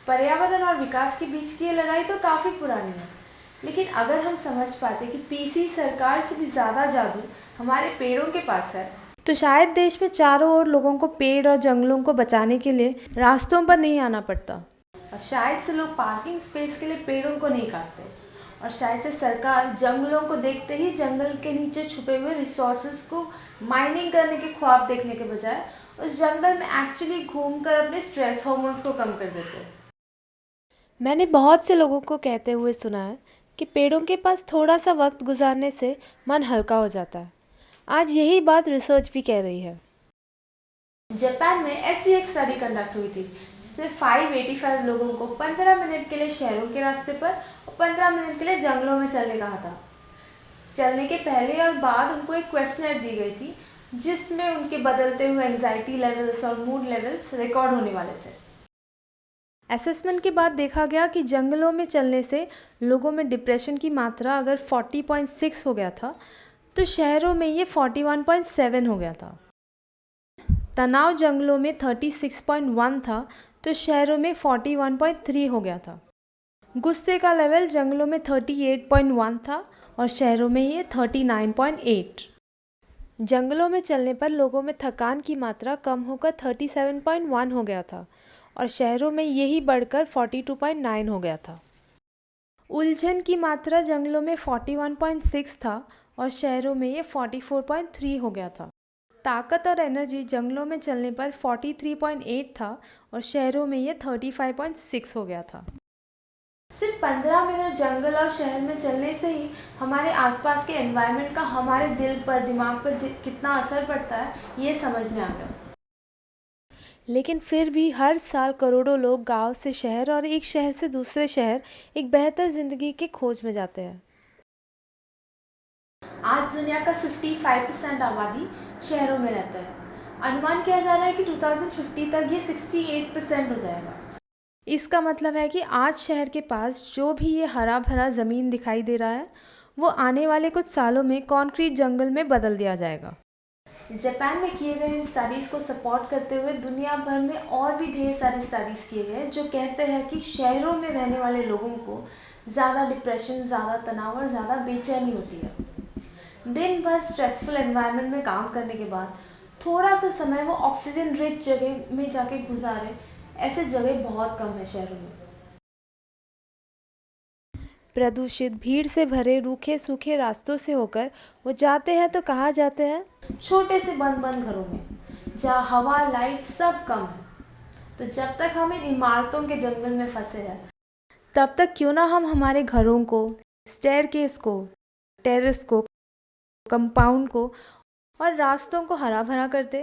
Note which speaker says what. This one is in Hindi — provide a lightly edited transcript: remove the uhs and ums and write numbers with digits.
Speaker 1: पर्यावरण और विकास के बीच की ये लड़ाई तो काफ़ी पुरानी है, लेकिन अगर हम समझ पाते कि पीसी सरकार से भी ज़्यादा जादू हमारे पेड़ों के पास है, तो शायद देश में चारों ओर लोगों को पेड़ और जंगलों को बचाने के लिए रास्तों पर नहीं आना पड़ता। और शायद से लोग पार्किंग स्पेस के लिए पेड़ों को नहीं काटते, और शायद से सरकार जंगलों को देखते ही जंगल के नीचे छुपे हुए रिसोर्सेज को माइनिंग करने के ख्वाब देखने के बजाय उस जंगल में एक्चुअली घूमकर अपने स्ट्रेस हार्मोन्स को कम कर देते हैं। मैंने बहुत से लोगों को कहते हुए सुना है कि पेड़ों के पास थोड़ा सा वक्त गुजारने से मन हल्का हो जाता है। आज यही बात रिसर्च भी कह रही है। जापान में ऐसी एक स्टडी कंडक्ट हुई थी जिससे 585 लोगों को 15 मिनट के लिए शहरों के रास्ते पर और 15 मिनट के लिए जंगलों में चलने कहा था। चलने के पहले और बाद उनको एक क्वेश्चनर दी गई थी जिसमें उनके बदलते हुए एंजाइटी लेवल्स और मूड लेवल्स रिकॉर्ड होने वाले थे। असेसमेंट के बाद देखा गया कि जंगलों में चलने से लोगों में डिप्रेशन की मात्रा अगर 40.6 हो गया था, तो शहरों में ये 41.7 हो गया था। तनाव जंगलों में 36.1 था, तो शहरों में 41.3 हो गया था। गुस्से का लेवल जंगलों में 38.1 था और शहरों में ये 39.8। जंगलों में चलने पर लोगों में थकान की मात्रा कम होकर 37.1 हो गया था और शहरों में यही बढ़कर 42.9 हो गया था। उलझन की मात्रा जंगलों में 41.6 था और शहरों में ये 44.3 हो गया था। ताकत और एनर्जी जंगलों में चलने पर 43.8 था और शहरों में ये 35.6 हो गया था। सिर्फ 15 मिनट जंगल और शहर में चलने से ही हमारे आसपास के एनवायरनमेंट का हमारे दिल पर, दिमाग पर कितना असर पड़ता है, ये समझ में आ गया। लेकिन फिर भी हर साल करोड़ों लोग गांव से शहर और एक शहर से दूसरे शहर एक बेहतर ज़िंदगी की खोज में जाते हैं। आज दुनिया का 55% आबादी शहरों में रहता है। अनुमान किया जा रहा है कि 2050 तक ये 68% हो जाएगा। इसका मतलब है कि आज शहर के पास जो भी ये हरा भरा ज़मीन दिखाई दे रहा है, वो आने वाले कुछ सालों में कंक्रीट जंगल में बदल दिया जाएगा। जापान में किए गए इन स्टडीज़ को सपोर्ट करते हुए दुनिया भर में और भी ढेर सारे स्टडीज़ किए गए जो कहते हैं कि शहरों में रहने वाले लोगों को ज़्यादा डिप्रेशन, ज़्यादा तनाव और ज़्यादा बेचैनी होती है। दिन भर स्ट्रेसफुल एनवायरनमेंट में काम करने के बाद थोड़ा सा समय वो ऑक्सीजन रिच जगह में जाके गुजारे, ऐसे जगह बहुत कम है शहरों में। प्रदूषित, भीड़ से भरे, रूखे सूखे रास्तों से होकर वो जाते हैं तो कहाँ जाते हैं? छोटे से बंद बंद घरों में, जहाँ हवा, लाइट सब कम है। तो जब तक हम इन इमारतों के जंगल में फंसे हैं, तब तक क्यों ना हम हमारे घरों को, स्टेयरकेस को, टेरेस को, कंपाउंड को और रास्तों को हरा भरा कर दे।